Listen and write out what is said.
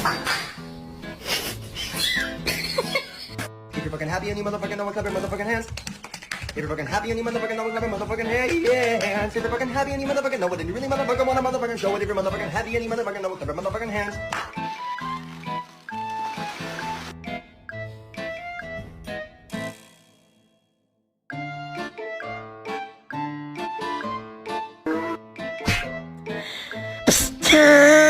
If you're fucking happy and you motherfucking know, clap your motherfucking hands. If you're fucking happy and you motherfucking know, clap your motherfucking hands. If you're fucking happy and you motherfucking know it, and you really motherfucking wanna motherfucking show it. If you're motherfucking happy and you motherfucking know, clap your motherfucking hands. Time.